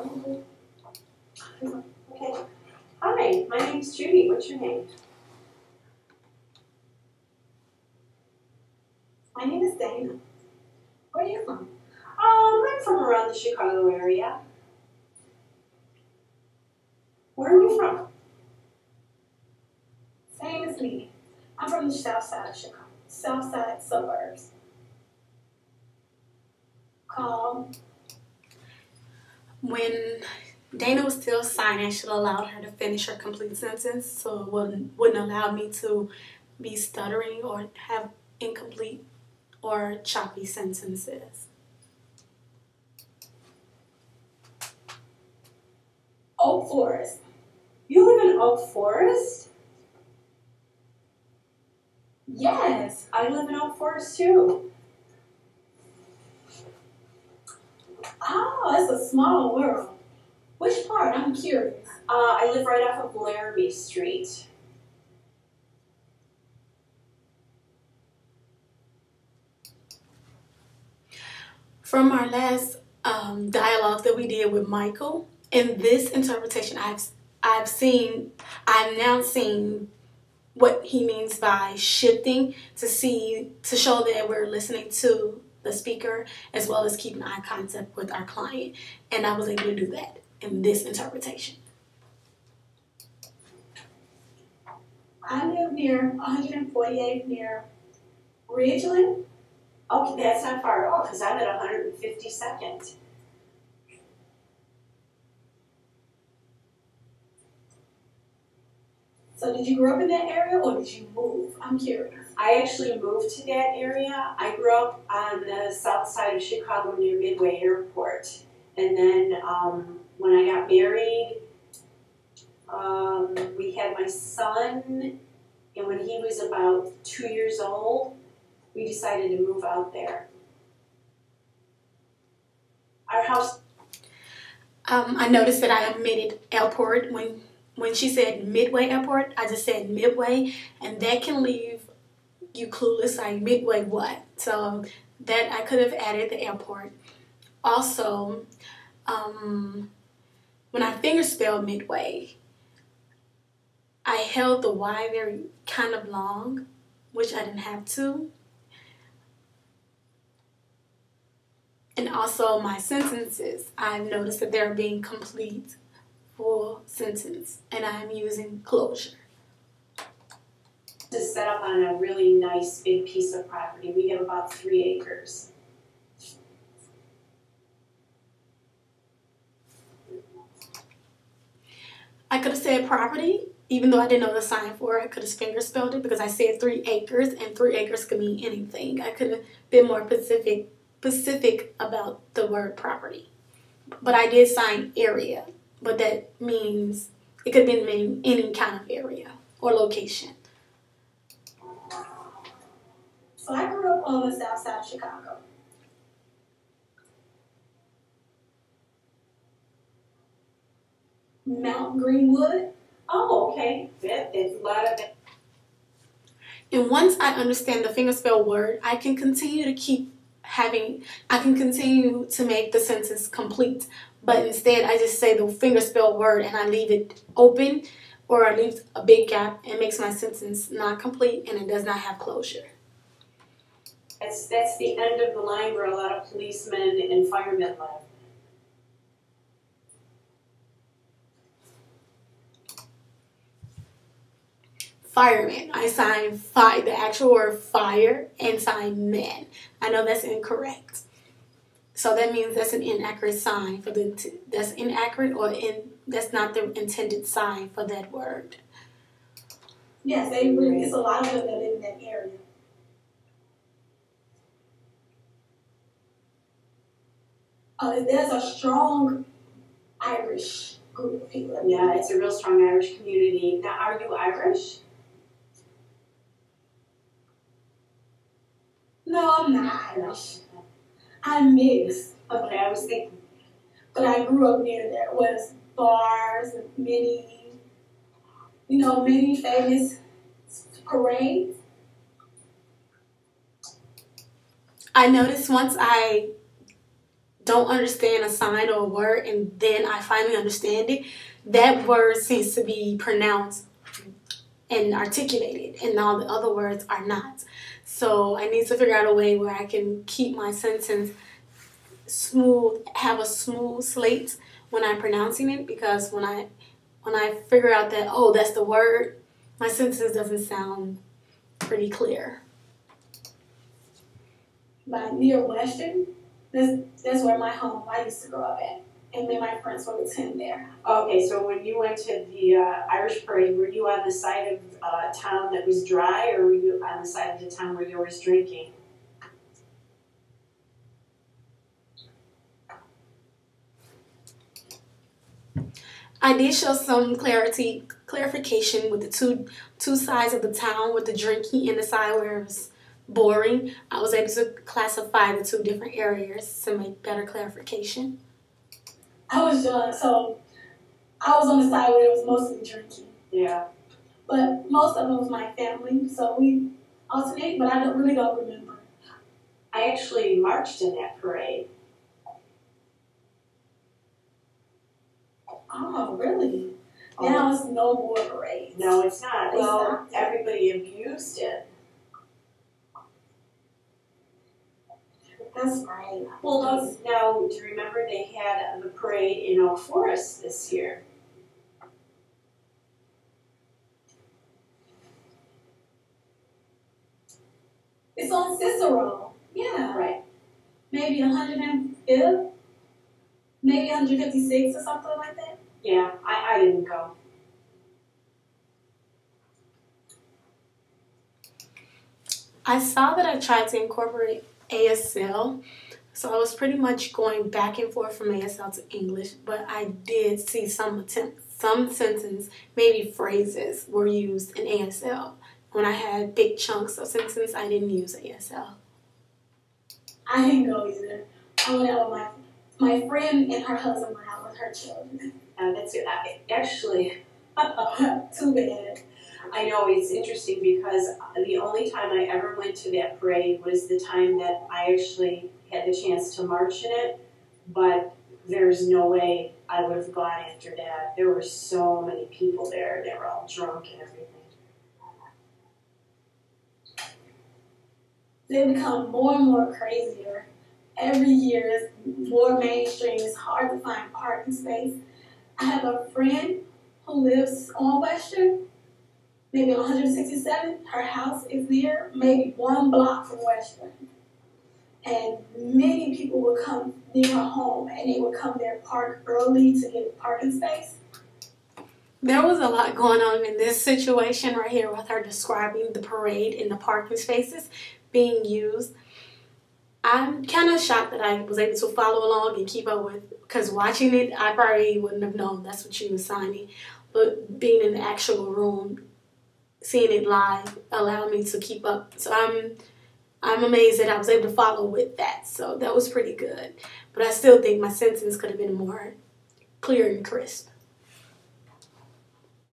Okay. Hi, my name's Judy. What's your name? My name is Dana. Where are you from? I'm from around the Chicago area. Where are you from? Same as me. I'm from the south side of Chicago. South side suburbs. Calm. When Dana was still signing, I should have allowed her to finish her complete sentence, so it wouldn't allow me to be stuttering or have incomplete or choppy sentences. Oak Forest. You live in Oak Forest? Yes. I live in Oak Forest too. Oh, it's a small world. Which part? I'm curious. I live right off of Laramie Street. From our last dialogue that we did with Michael, in this interpretation, I've now seen what he means by shifting to show that we're listening to the speaker as well as keeping eye contact with our client, and I was able to do that in this interpretation. I live near 148 near Ridgeland. Okay, that's not far at all because I'm at 152nd. So did you grow up in that area or did you move? I'm curious. I actually moved to that area. I grew up on the south side of Chicago near Midway Airport. And then when I got married, we had my son, and when he was about 2 years old, we decided to move out there. Our house. I noticed that I omitted airport when she said Midway Airport. I just said Midway, and that can leave you clueless, like Midway what? So that I could have added the airport. Also, when I fingerspelled Midway, I held the Y very kind of long, which I didn't have to. And also my sentences, I've noticed that they're being complete, full sentence, and I'm using closure. To set up on a really nice big piece of property. We have about 3 acres. I could have said property, even though I didn't know the sign for it. I could have fingerspelled it because I said 3 acres, and 3 acres could mean anything. I could have been more specific about the word property. But I did sign area, but that means it could have been any kind of area or location. So I grew up on the south side of Chicago. Mount Greenwood. Oh, okay. That's a lot of it. And once I understand the fingerspell word, I can continue to make the sentence complete. But instead, I just say the fingerspell word and I leave it open, or I leave a big gap and makes my sentence not complete and it does not have closure. That's the end of the line where a lot of policemen and firemen live. Fireman. I sign the actual word fire and sign man. I know that's incorrect. So that means that's an inaccurate sign for that's inaccurate or that's not the intended sign for that word. Yes, it's a lot of them that live in that area. There's a strong Irish group of people. Yeah, it's a real strong Irish community. Now, are you Irish? No, I'm not Irish. I'm mixed. Okay, I was thinking. But I grew up near there. Was bars and many famous parades. I noticed once I don't understand a sign or a word and then I finally understand it, that word seems to be pronounced and articulated and all the other words are not. So I need to figure out a way where I can keep my sentence smooth, have a smooth slate when I'm pronouncing it, because when I figure out that, oh, that's the word, my sentence doesn't sound pretty clear. By near Western, that's where I used to grow up at. And me and my friends would attend there. Okay, so when you went to the Irish parade, were you on the side of town that was dry, or were you on the side of the town where there was drinking? I did show some clarification with the two sides of the town, with the drinking and the side where it was boring. I was able to classify the two different areas to make better clarification. I was young, so I was on the side where it was mostly drinking. Yeah. But most of it was my family, so we alternate, but I really don't remember. I actually marched in that parade. Oh, really? Now it's no more parades. No, it's not. They Well, stopped it. everybody abused it. That's right. Well, now, do you remember they had the parade in Oak Forest this year? It's on Cicero. Yeah. Right. Maybe 105th? Maybe 156 or something like that. Yeah, I didn't go. I saw that I tried to incorporate ASL, so I was pretty much going back and forth from ASL to English, but I did see some sentences, maybe phrases, were used in ASL. When I had big chunks of sentences, I didn't use ASL. I didn't go either. I went out with my friend and her husband went out with her children. That's it. Actually, Too bad. I know it's interesting because the only time I ever went to that parade was the time that I actually had the chance to march in it, but there's no way I would have gone after that. There were so many people there. They were all drunk and everything. They become more and more crazier. Every year it's more mainstream. It's hard to find parking space. I have a friend who lives on Western, maybe on 167. Her house is near maybe 1 block from Western. And many people would come near her home and they would come there park early to get a parking space. There was a lot going on in this situation right here with her describing the parade and the parking spaces being used. I'm kind of shocked that I was able to follow along and keep up with, because watching it, I probably wouldn't have known that's what she was signing. But being in the actual room, seeing it live, allowed me to keep up. So I'm amazed that I was able to follow with that. So that was pretty good. But I still think my sentence could have been more clear and crisp.